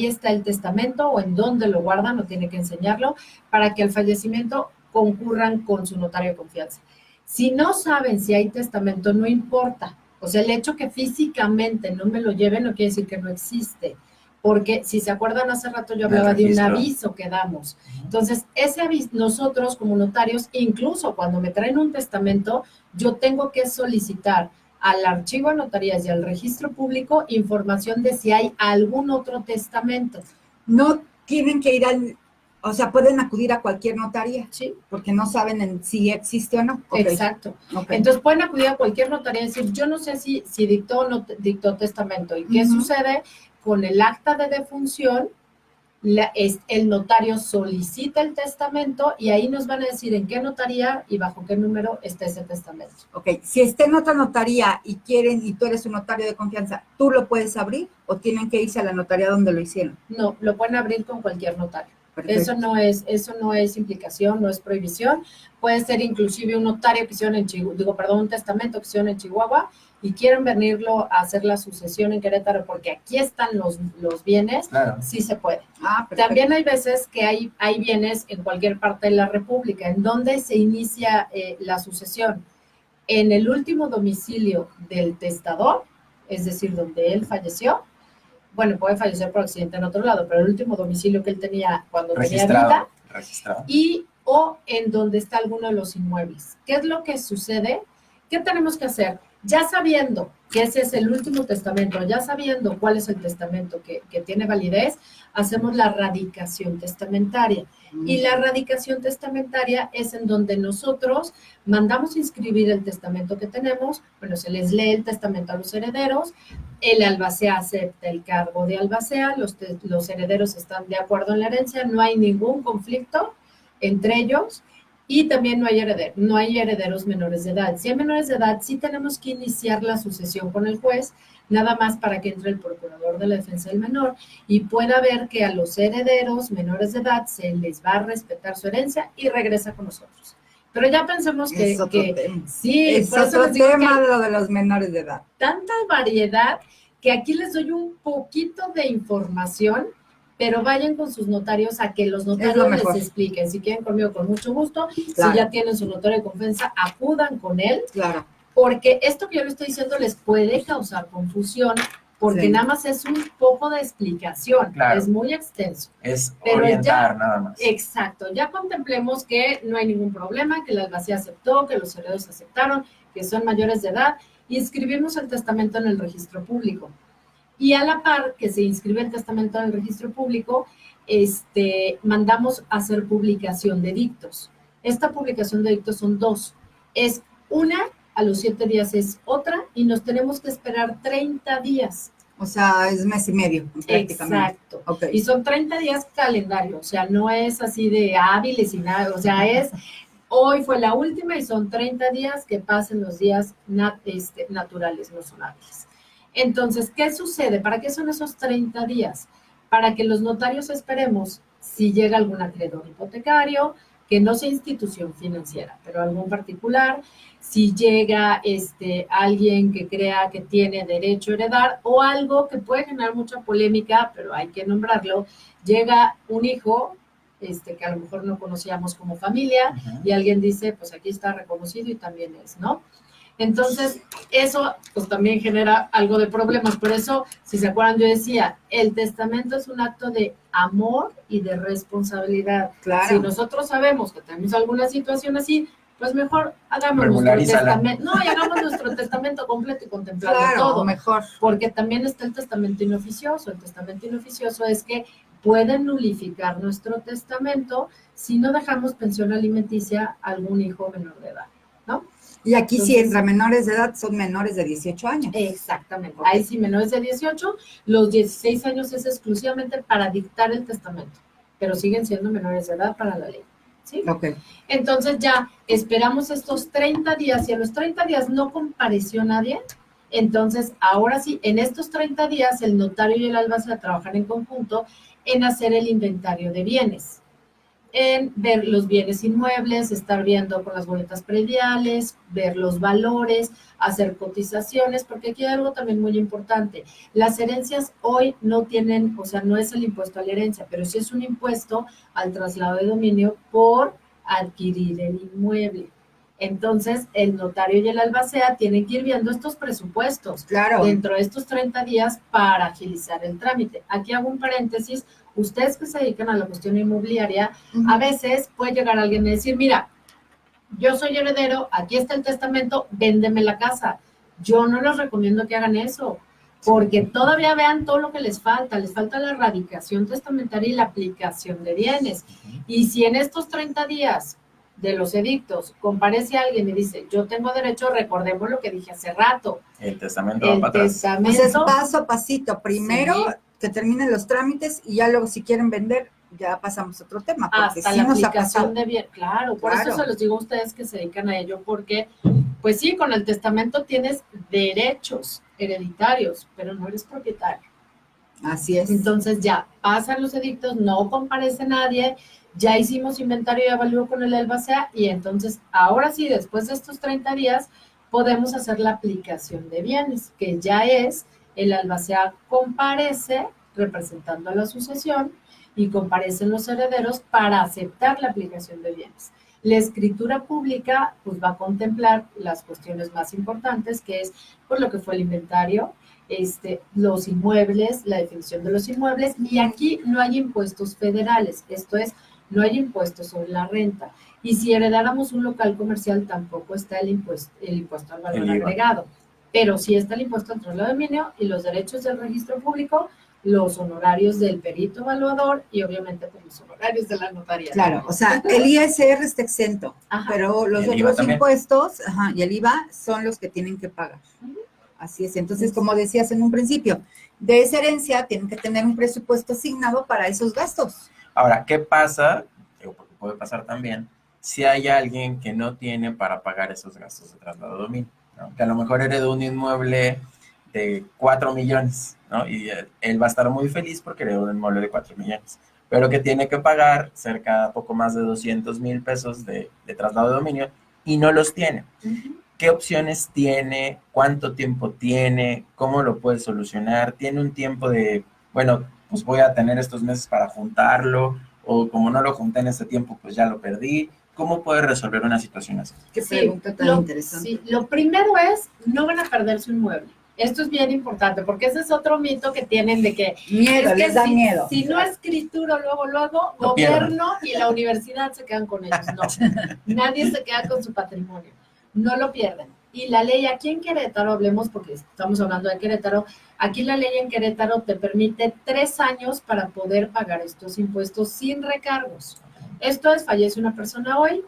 está el testamento o en dónde lo guardan, o tiene que enseñarlo, para que al fallecimiento concurran con su notario de confianza. Si no saben si hay testamento, no importa. O sea, el hecho que físicamente no me lo lleven no quiere decir que no existe. porque si se acuerdan hace rato yo Del hablaba de un registro. aviso que damos. Entonces, ese aviso, nosotros como notarios, incluso cuando me traen un testamento, yo tengo que solicitar al archivo de notarías y al registro público información de si hay algún otro testamento. No tienen que ir o sea, pueden acudir a cualquier notaría, ¿Sí? porque no saben si existe o no. Ok, Exacto. ok. Entonces pueden acudir a cualquier notaría y decir, yo no sé si dictó o no dictó testamento. ¿Y qué Ujú. sucede? Con el acta de defunción, el notario solicita el testamento y ahí nos van a decir en qué notaría y bajo qué número está ese testamento. Ok, si está en otra notaría y tú eres un notario de confianza, ¿tú lo puedes abrir o tienen que irse a la notaría donde lo hicieron? No, lo pueden abrir con cualquier notario. Perfecto. Eso no es implicación, no es prohibición. Puede ser inclusive un notario que hicieron en Chihuahua, un testamento que hicieron en Chihuahua y quieren venirlo a hacer la sucesión en Querétaro porque aquí están los bienes, Claro. sí se puede. Ah, perfecto. También hay veces que hay bienes en cualquier parte de la República. ¿En dónde se inicia la sucesión? En el último domicilio del testador, es decir, donde él falleció. Bueno, puede fallecer por accidente en otro lado, pero el último domicilio que él tenía cuando tenía vida, Registrado. y o en donde está alguno de los inmuebles. ¿Qué es lo que sucede? ¿Qué tenemos que hacer? Ya sabiendo que ese es el último testamento, ya sabiendo cuál es el testamento que tiene validez, hacemos la radicación testamentaria. Y la radicación testamentaria es en donde nosotros mandamos inscribir el testamento que tenemos, bueno, se les lee el testamento a los herederos, el albacea acepta el cargo de albacea, los herederos están de acuerdo en la herencia, no hay ningún conflicto entre ellos y también no hay herederos menores de edad. Si hay menores de edad, sí tenemos que iniciar la sucesión con el juez, nada más para que entre el procurador de la defensa del menor y pueda ver que a los herederos menores de edad se les va a respetar su herencia y regresa con nosotros. Pero ya pensemos Es otro tema. sí, Es por eso otro les digo tema que lo de los menores de edad. tanta variedad que aquí les doy un poquito de información, pero vayan con sus notarios a que los notarios les expliquen. Si quieren conmigo, con mucho gusto. Claro. Si ya tienen su notario de confianza, acudan con él. Claro. Porque esto que yo les estoy diciendo les puede causar confusión, porque Sí. nada más es un poco de explicación. Claro. Es muy extenso. Es Pero orientar ya, nada más. Exacto. Ya contemplemos que no hay ningún problema, que la albacea aceptó, que los herederos aceptaron, que son mayores de edad, y inscribimos el testamento en el registro público. Y a la par que se inscribe el testamento en el registro público, mandamos a hacer publicación de dictos. Esta publicación de dictos son dos. Es una, a los 7 días es otra, y nos tenemos que esperar 30 días. O sea, es mes y medio, prácticamente. Exacto. Okay. Y son 30 días calendario, o sea, no es así de hábiles y nada, o sea, es... Hoy fue la última y son 30 días que pasen los días naturales, no son hábiles. Entonces, ¿qué sucede? ¿Para qué son esos 30 días? Para que los notarios esperemos si llega algún acreedor hipotecario, que no sea institución financiera, pero algún particular, si llega alguien que crea que tiene derecho a heredar o algo que puede generar mucha polémica, pero hay que nombrarlo, llega un hijo que a lo mejor no conocíamos como familia y alguien dice, pues aquí está reconocido y también es, ¿no? Entonces, eso pues también genera algo de problemas. Por eso, si se acuerdan, yo decía, el testamento es un acto de amor y de responsabilidad. Claro. Si nosotros sabemos que tenemos alguna situación así, pues mejor hagamos nuestro testamento. No, y hagamos nuestro testamento completo y contemplado todo. Mejor. Porque también está el testamento inoficioso. El testamento inoficioso es que pueden nulificar nuestro testamento si no dejamos pensión alimenticia a algún hijo menor de edad, ¿no? Y aquí entonces, si entra menores de edad, son menores de 18 años. Exactamente. Okay. Ahí sí, menores de 18, los 16 años es exclusivamente para dictar el testamento, pero siguen siendo menores de edad para la ley, ¿sí? Okay. Entonces ya esperamos estos 30 días, y a los 30 días no compareció nadie, entonces ahora sí, en estos 30 días el notario y el albacea trabajan en conjunto en hacer el inventario de bienes, en ver los bienes inmuebles, estar viendo con las boletas prediales, ver los valores, hacer cotizaciones, porque aquí hay algo también muy importante. Las herencias hoy no tienen, o sea, no es el impuesto a la herencia, pero sí es un impuesto al traslado de dominio por adquirir el inmueble. Entonces, el notario y el albacea tienen que ir viendo estos presupuestos Claro. dentro de estos 30 días para agilizar el trámite. Aquí hago un paréntesis. Ustedes que se dedican a la cuestión inmobiliaria, a veces puede llegar alguien y decir, mira, yo soy heredero, aquí está el testamento, véndeme la casa. Yo no les recomiendo que hagan eso, porque todavía vean todo lo que les falta la erradicación testamentaria y la aplicación de bienes. Y si en estos 30 días de los edictos comparece alguien y dice, yo tengo derecho, recordemos lo que dije hace rato. El testamento va El para atrás. testamento. Pues es paso a pasito. Primero Sí. que terminen los trámites y ya luego si quieren vender, ya pasamos a otro tema. Porque Hasta sí la nos ha aplicación pasado. de bien, claro, por Claro. eso se los digo a ustedes que se dedican a ello, porque, pues sí, con el testamento tienes derechos hereditarios, pero no eres propietario. Así es. Entonces ya pasan los edictos, no comparece nadie, ya hicimos inventario y avalúo con el albacea y entonces ahora sí, después de estos 30 días, podemos hacer la aplicación de bienes, que ya es el albacea comparece representando a la sucesión y comparecen los herederos para aceptar la aplicación de bienes. La escritura pública pues va a contemplar las cuestiones más importantes, que es pues lo que fue el inventario, los inmuebles, la definición de los inmuebles, y aquí no hay impuestos federales, esto es, no hay impuestos sobre la renta. Y si heredáramos un local comercial, tampoco está el impuesto al valor El IVA. agregado, pero sí está el impuesto al traslado de dominio y los derechos del registro público, los honorarios del perito evaluador y obviamente pues, los honorarios de la notaría. Claro, o sea, el ISR está exento, Ajá. pero los Y el IVA otros también. impuestos, y el IVA son los que tienen que pagar. Así es. Entonces, como decías en un principio, de esa herencia tienen que tener un presupuesto asignado para esos gastos. Ahora, ¿qué pasa? Digo, porque puede pasar también, si hay alguien que no tiene para pagar esos gastos de traslado de dominio, ¿no? Que a lo mejor heredó un inmueble de 4 millones, ¿no? Y él va a estar muy feliz porque heredó un inmueble de 4 millones, pero que tiene que pagar cerca, poco más de 200,000 pesos de traslado de dominio y no los tiene. ¿Qué opciones tiene? ¿Cuánto tiempo tiene? ¿Cómo lo puede solucionar? ¿Tiene un tiempo de, bueno, pues voy a tener estos meses para juntarlo? O como no lo junté en este tiempo, pues ya lo perdí. ¿Cómo puede resolver una situación así? Qué pregunta tan interesante. Sí, lo primero es, no van a perder su inmueble. Esto es bien importante, porque ese es otro mito que tienen de que Miedo, es que les da si, miedo. Si no escritura, luego, Lo gobierno y la universidad se quedan con ellos. No, nadie se queda con su patrimonio. No lo pierden. Y la ley aquí en Querétaro, hablemos porque estamos hablando de Querétaro, aquí la ley en Querétaro te permite 3 años para poder pagar estos impuestos sin recargos. Esto es, fallece una persona hoy,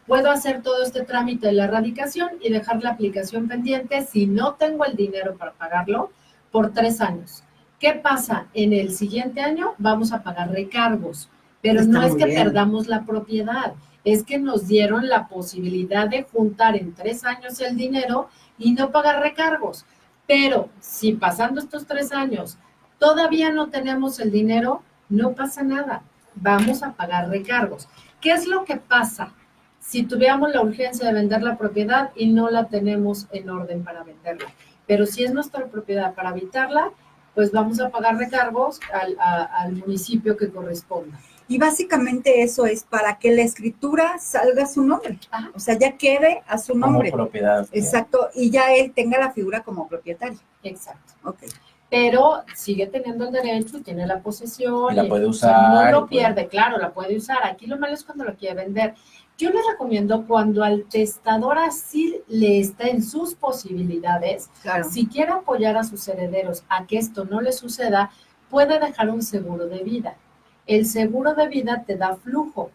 puedo hacer todo este trámite de la erradicación y dejar la aplicación pendiente si no tengo el dinero para pagarlo por 3 años. ¿Qué pasa? En el siguiente año vamos a pagar recargos, pero Está no es muy que bien. perdamos la propiedad, es que nos dieron la posibilidad de juntar en 3 años el dinero y no pagar recargos. Pero si pasando estos 3 años todavía no tenemos el dinero, no pasa nada, vamos a pagar recargos. ¿Qué es lo que pasa si tuviéramos la urgencia de vender la propiedad y no la tenemos en orden para venderla? Pero si es nuestra propiedad para habitarla, pues vamos a pagar recargos al municipio que corresponda. Y básicamente eso es para que la escritura salga a su nombre. Ajá. O sea, ya quede a su nombre. Como propiedad. Exacto. Y ya él tenga la figura como propietario. Exacto. Ok. Pero sigue teniendo el derecho, tiene la posesión. Y la puede o sea, usar, no y lo puede- pierde, claro, la puede usar. Aquí lo malo es cuando lo quiere vender. Yo les recomiendo cuando al testador así le está en sus posibilidades, Claro. si quiere apoyar a sus herederos a que esto no le suceda, puede dejar un seguro de vida. El seguro de vida te da flujo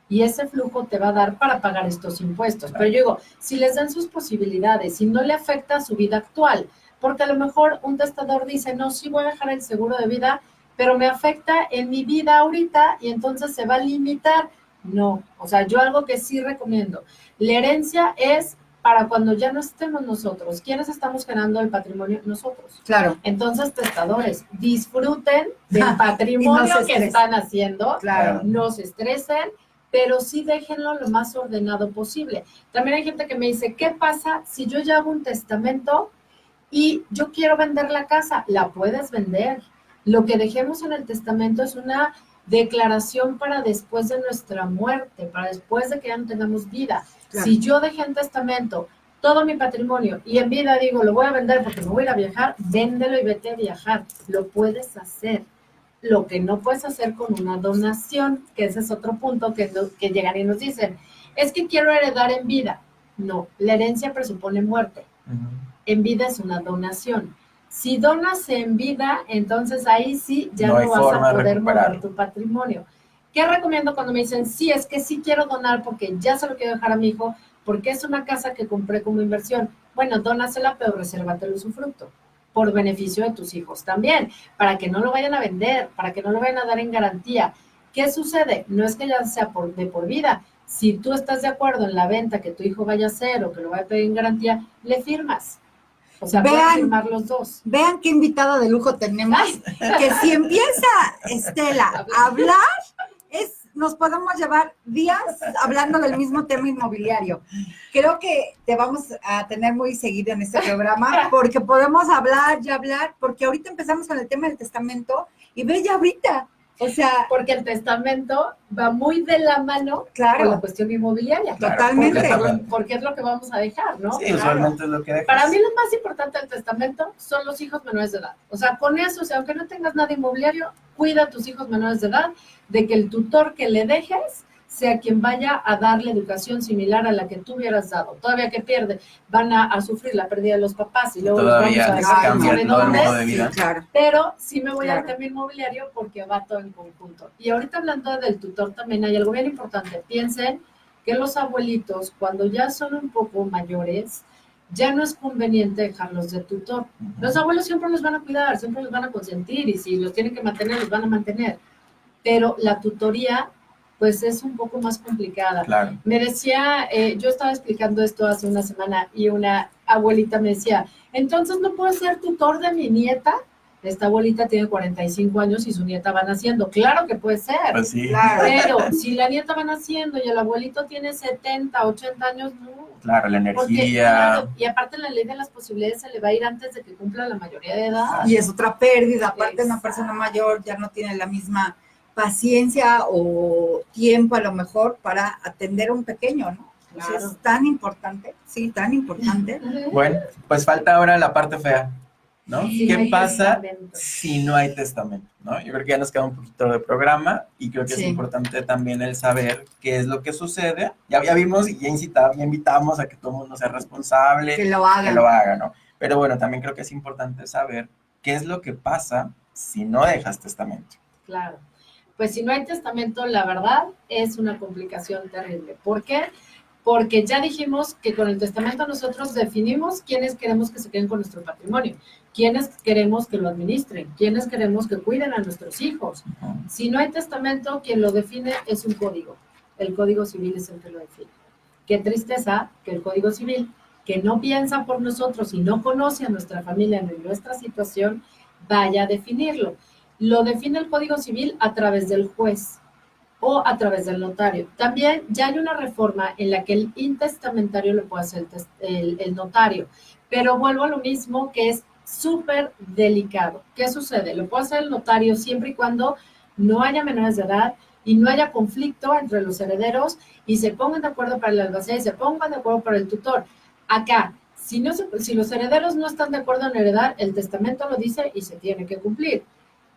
y ese flujo te va a dar para pagar estos impuestos. Claro. Pero yo digo, si les dan sus posibilidades y no le afecta a su vida actual, porque a lo mejor un testador dice, no, sí voy a dejar el seguro de vida, pero me afecta en mi vida ahorita y entonces se va a limitar. No, o sea, yo algo que sí recomiendo, la herencia es para cuando ya no estemos nosotros. ¿Quiénes estamos generando el patrimonio? Nosotros. Claro. Entonces, testadores, disfruten del Y no patrimonio se que estresen. están haciendo, Claro. no se estresen, pero sí déjenlo lo más ordenado posible. También hay gente que me dice, ¿qué pasa si yo ya hago un testamento y yo quiero vender la casa? La puedes vender. Lo que dejemos en el testamento es una declaración para después de nuestra muerte, para después de que ya no tengamos vida. Claro. Si yo dejé en testamento todo mi patrimonio y en vida digo, lo voy a vender porque me voy a ir a viajar, véndelo y vete a viajar. Lo puedes hacer. Lo que no puedes hacer con una donación, que ese es otro punto que llegan y nos dicen, es que quiero heredar en vida. No, la herencia presupone muerte. En vida es una donación. Si donas en vida, entonces ahí sí ya no vas a poder mover tu patrimonio. ¿Qué recomiendo cuando me dicen, sí, es que sí quiero donar porque ya se lo quiero dejar a mi hijo, porque es una casa que compré como inversión? Bueno, dónasela, pero resérvate el usufructo, por beneficio de tus hijos también, para que no lo vayan a vender, para que no lo vayan a dar en garantía. ¿Qué sucede? No es que ya sea de por vida. Si tú estás de acuerdo en la venta que tu hijo vaya a hacer o que lo vaya a pedir en garantía, le firmas. O sea, pueden firmar los dos. Vean qué invitada de lujo tenemos, que si empieza Estela a hablar, nos podemos llevar días hablando del mismo tema inmobiliario. Creo que te vamos a tener muy seguido en este programa, porque podemos hablar, porque ahorita empezamos con el tema del testamento, y ve ya ahorita. O sea, porque el testamento va muy de la mano con la cuestión inmobiliaria. Totalmente. Porque es lo que vamos a dejar, ¿no? Sí, usualmente es lo que dejas. Para mí lo más importante del testamento son los hijos menores de edad. O sea, con eso, o sea, aunque no tengas nada inmobiliario, cuida a tus hijos menores de edad, de que el tutor que le dejes sea quien vaya a darle educación similar a la que tú hubieras dado. Todavía que pierde, van a sufrir la pérdida de los papás y luego todavía los vamos a cambia todo el modo de vida. Sí, claro. Pero sí me voy al tema inmobiliario porque va todo en conjunto. Y ahorita hablando del tutor también hay algo bien importante. Piensen que los abuelitos, cuando ya son un poco mayores, ya no es conveniente dejarlos de tutor. Los abuelos siempre los van a cuidar, siempre los van a consentir, y si los tienen que mantener, los van a mantener. Pero la tutoría, pues es un poco más complicada. Claro. Me decía, yo estaba explicando esto hace una semana y una abuelita me decía, entonces no puedo ser tutor de mi nieta. Esta abuelita tiene 45 años y su nieta va naciendo. Claro que puede ser. Pues sí. Claro. Pero si la nieta va naciendo y el abuelito tiene 70, 80 años, no. Claro, la energía. Porque, claro, y aparte la ley de las posibilidades se le va a ir antes de que cumpla la mayoría de edad. Y es otra pérdida. Aparte, una persona mayor ya no tiene la misma paciencia o tiempo a lo mejor para atender a un pequeño, ¿no? Claro. Entonces, es tan importante, sí, tan importante. Bueno, pues falta ahora la parte fea, ¿no? Sí, ¿Qué pasa testamento. si no hay testamento, ¿no? Yo creo que ya nos queda un poquito de programa y creo que Sí. es importante también el saber qué es lo que sucede. Ya vimos y ya invitamos a que todo el mundo sea responsable, Que lo hagan. que lo haga, ¿no? Pero bueno, también creo que es importante saber qué es lo que pasa si no dejas testamento. Claro. Pues si no hay testamento, la verdad es una complicación terrible. ¿Por qué? Porque ya dijimos que con el testamento nosotros definimos quiénes queremos que se queden con nuestro patrimonio, quiénes queremos que lo administren, quiénes queremos que cuiden a nuestros hijos. Si no hay testamento, quien lo define es un código. El Código Civil es el que lo define. Qué tristeza que el Código Civil, que no piensa por nosotros y no conoce a nuestra familia ni nuestra situación, vaya a definirlo. Lo define el Código Civil a través del juez o a través del notario. También ya hay una reforma en la que el intestamentario lo puede hacer el notario, pero vuelvo a lo mismo, que es súper delicado. ¿Qué sucede? Lo puede hacer el notario siempre y cuando no haya menores de edad y no haya conflicto entre los herederos y se pongan de acuerdo para el albacea y se pongan de acuerdo para el tutor. Acá, si los herederos no están de acuerdo en heredar, el testamento lo dice y se tiene que cumplir.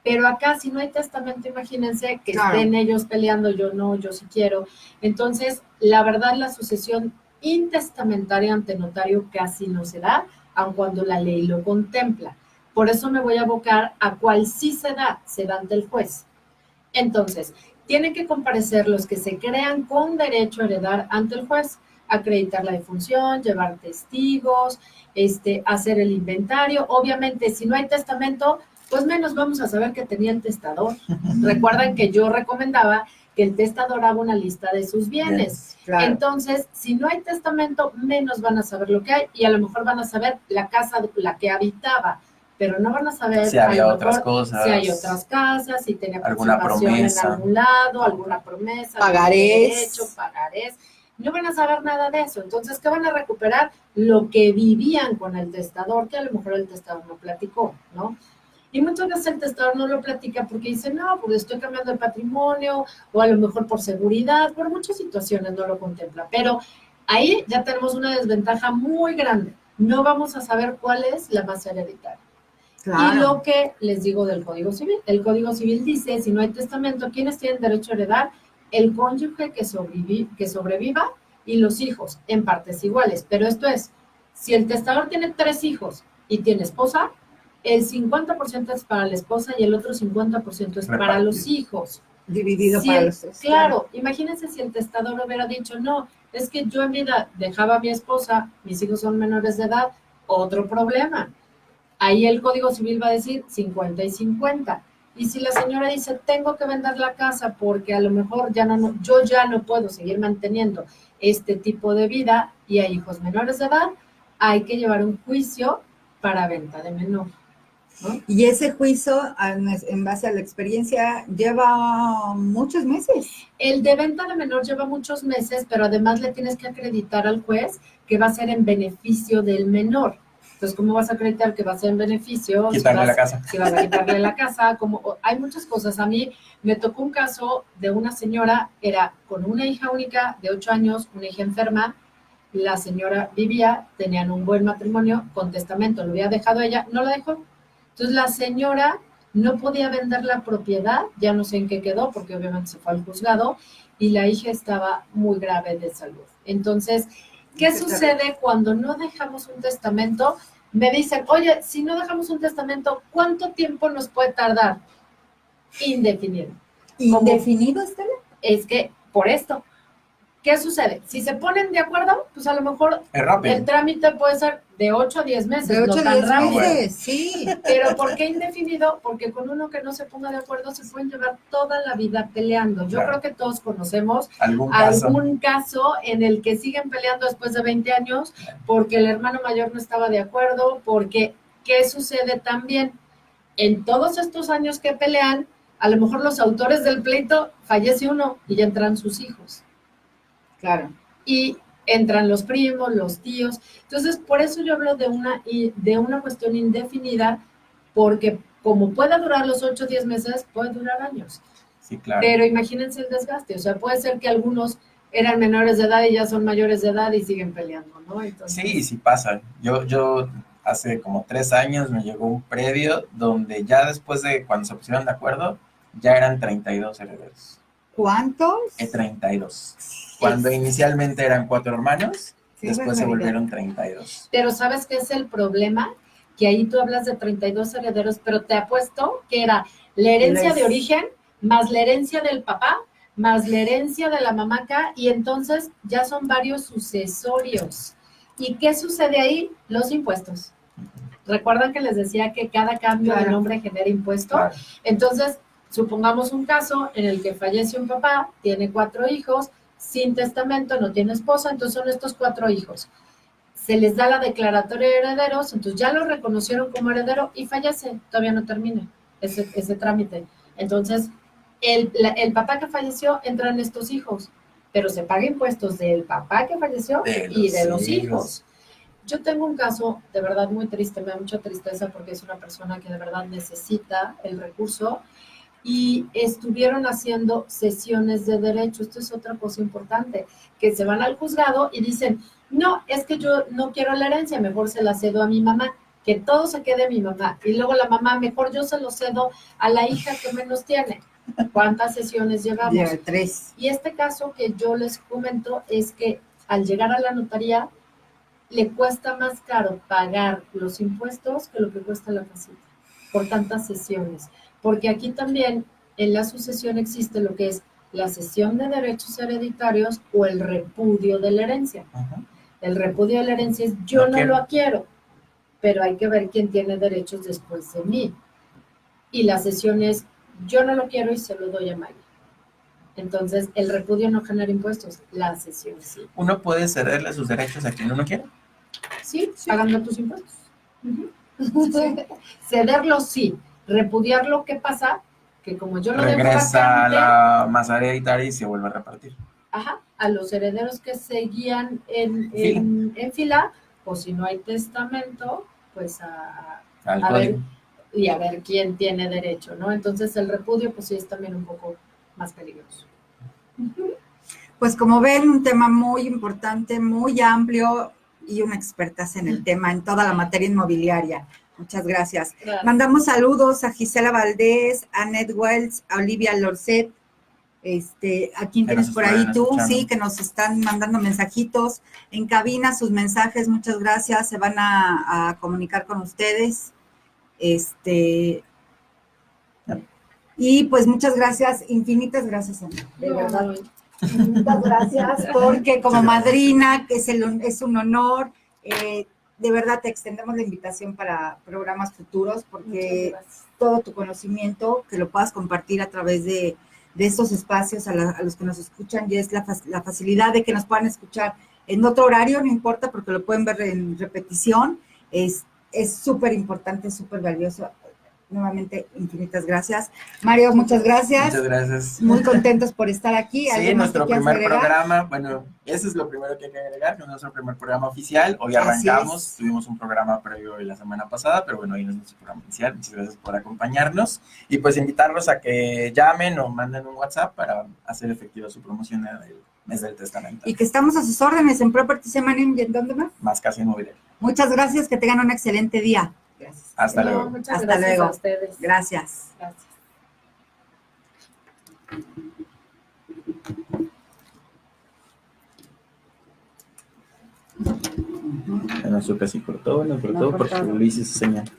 Pero acá, si no hay testamento, imagínense que Claro. estén ellos peleando, yo no, yo sí quiero. Entonces, la verdad, la sucesión intestamentaria ante notario casi no se da, aun cuando la ley lo contempla. Por eso me voy a abocar a cuál sí se da ante el juez. Entonces, tienen que comparecer los que se crean con derecho a heredar ante el juez, acreditar la defunción, llevar testigos, hacer el inventario. Obviamente, si no hay testamento, pues menos vamos a saber que tenía el testador. Recuerdan que yo recomendaba que el testador haga una lista de sus bienes. Claro. Entonces, si no hay testamento, menos van a saber lo que hay y a lo mejor van a saber la casa de la que habitaba, pero no van a saber Si había a lo otras mejor cosas. si hay otras casas, si tenía Alguna participación promesa. en algún lado, alguna promesa, Pagarés. algún derecho, pagarés. No van a saber nada de eso. Entonces, ¿qué van a recuperar? Lo que vivían con el testador, que a lo mejor el testador no platicó, ¿no? Y muchas veces el testador no lo platica porque dice, no, pues estoy cambiando el patrimonio, o a lo mejor por seguridad, por muchas situaciones no lo contempla. Pero ahí ya tenemos una desventaja muy grande. No vamos a saber cuál es la masa hereditaria. Claro. Y lo que les digo del Código Civil. El Código Civil dice, si no hay testamento, ¿quiénes tienen derecho a heredar? El cónyuge que sobreviva y los hijos, en partes iguales. Pero esto es, si el testador tiene 3 hijos y tiene esposa, el 50% es para la esposa y el otro 50% es para los hijos. Dividido Si para el- los tres. Claro, imagínense si el testador hubiera dicho, no, es que yo en vida dejaba a mi esposa, mis hijos son menores de edad, otro problema. Ahí el Código Civil va a decir 50 y 50. Y si la señora dice, tengo que vender la casa porque a lo mejor yo ya no puedo seguir manteniendo este tipo de vida y hay hijos menores de edad, hay que llevar un juicio para venta de menor, ¿no? Y ese juicio, en base a la experiencia, lleva muchos meses. El de venta de menor lleva muchos meses, pero además le tienes que acreditar al juez que va a ser en beneficio del menor. Entonces, ¿cómo vas a acreditar que va a ser en beneficio? Quitarle la casa. Si vas a quitarle la casa, hay muchas cosas. A mí me tocó un caso de una señora, era con una hija única de 8 años, una hija enferma. La señora vivía, tenían un buen matrimonio, con testamento, lo había dejado ella, no la dejó. Entonces, la señora no podía vender la propiedad, ya no sé en qué quedó, porque obviamente se fue al juzgado, y la hija estaba muy grave de salud. Entonces, ¿qué sucede cuando no dejamos un testamento? Me dicen, oye, si no dejamos un testamento, ¿cuánto tiempo nos puede tardar? Indefinido. ¿Indefinido, Estela? Es que, por esto, ¿qué sucede? Si se ponen de acuerdo, pues a lo mejor Es rápido. el trámite puede ser de 8 a 10 meses, De 8 no a tan 10 rápido. meses, sí. Pero ¿por qué indefinido? Porque con uno que no se ponga de acuerdo se pueden llevar toda la vida peleando. Yo Claro. creo que todos conocemos ¿Algún caso en el que siguen peleando después de 20 años porque el hermano mayor no estaba de acuerdo, porque ¿qué sucede también? En todos estos años que pelean, a lo mejor los autores del pleito fallece uno y ya entran sus hijos. Claro. Y entran los primos, los tíos. Entonces, por eso yo hablo de una cuestión indefinida, porque como puede durar los 8 o 10 meses, puede durar años. Sí, claro. Pero imagínense el desgaste. O sea, puede ser que algunos eran menores de edad y ya son mayores de edad y siguen peleando, ¿no? Entonces, Sí pasa. Yo hace como 3 años me llegó un predio donde ya después de cuando se pusieron de acuerdo, ya eran 32 herederos. ¿Cuántos? 32. Cuando inicialmente eran 4 hermanos, Sí, después se barbaridad. volvieron 32. Pero ¿sabes qué es el problema? Que ahí tú hablas de 32 herederos, pero te apuesto que era la herencia de origen, más la herencia del papá, más la herencia de la mamá acá, y entonces ya son varios sucesorios. ¿Y qué sucede ahí? Los impuestos. ¿Recuerdan que les decía que cada cambio de nombre genera impuesto? Claro. Entonces, supongamos un caso en el que fallece un papá, tiene 4 hijos, sin testamento, no tiene esposa, entonces son estos 4 hijos. Se les da la declaratoria de herederos, entonces ya lo reconocieron como heredero y fallece, todavía no termina ese trámite. Entonces, el papá que falleció entra en estos hijos, pero se paga impuestos del papá que falleció y de los hijos. Yo tengo un caso de verdad muy triste, me da mucha tristeza porque es una persona que de verdad necesita el recurso y estuvieron haciendo sesiones de derecho. Esto es otra cosa importante, que se van al juzgado y dicen, no, es que yo no quiero la herencia, mejor se la cedo a mi mamá, que todo se quede a mi mamá. Y luego la mamá, mejor yo se lo cedo a la hija que menos tiene. ¿Cuántas sesiones llevamos? 3. Y este caso que yo les comento es que al llegar a la notaría, le cuesta más caro pagar los impuestos que lo que cuesta la casita, por tantas sesiones. Porque aquí también en la sucesión existe lo que es la cesión de derechos hereditarios o el repudio de la herencia. Ajá. El repudio de la herencia es yo no lo quiero, pero hay que ver quién tiene derechos después de mí. Y la cesión es yo no lo quiero y se lo doy a Maya. Entonces, el repudio no genera impuestos, la cesión sí. ¿Uno puede cederle sus derechos a quien uno quiera? Sí, pagando tus impuestos. Sí. Cederlo sí, repudiarlo, ¿qué pasa? Que como yo lo dejo Regresa a vacante, la masa hereditaria y se vuelve a repartir. a los herederos que seguían en fila, o si no hay testamento, pues Al a ver, código. y a ver quién tiene derecho, ¿no? Entonces el repudio pues sí es también un poco más peligroso. Pues como ven, un tema muy importante, muy amplio y una experta en el tema, en toda la materia inmobiliaria. Muchas gracias. Gracias. Mandamos saludos a Gisela Valdés, a Ned Wells, a Olivia Lorcet. ¿A quién tienes por ahí tú? Escuchando. Sí, que nos están mandando mensajitos. En cabina sus mensajes, muchas gracias. Se van a comunicar con ustedes. Y pues muchas gracias, infinitas gracias, Ana, de verdad. Infinitas gracias, porque como madrina, que es un honor, de verdad te extendemos la invitación para programas futuros, porque todo tu conocimiento, que lo puedas compartir a través de estos espacios a los que nos escuchan, y es la facilidad de que nos puedan escuchar en otro horario, no importa, porque lo pueden ver en repetición, es súper importante, súper valioso. Nuevamente, infinitas gracias. Mario, muchas gracias. Muchas gracias. Muy contentos por estar aquí. Sí, nuestro primer programa, bueno, eso es lo primero que hay que agregar, que es nuestro primer programa oficial. Hoy arrancamos, tuvimos un programa previo la semana pasada, pero bueno, hoy no es nuestro programa oficial. Muchas gracias por acompañarnos y pues invitarlos a que llamen o manden un WhatsApp para hacer efectiva su promoción del mes del testamento. Y que estamos a sus órdenes en Property Semana, ¿y en dónde más? Más Casa Inmobiliaria. Muchas gracias, que tengan un excelente día. Gracias. Hasta luego. Muchas Hasta gracias luego. a ustedes. Gracias. Gracias. No supe si cortó o no cortó, porque Luis hizo señal.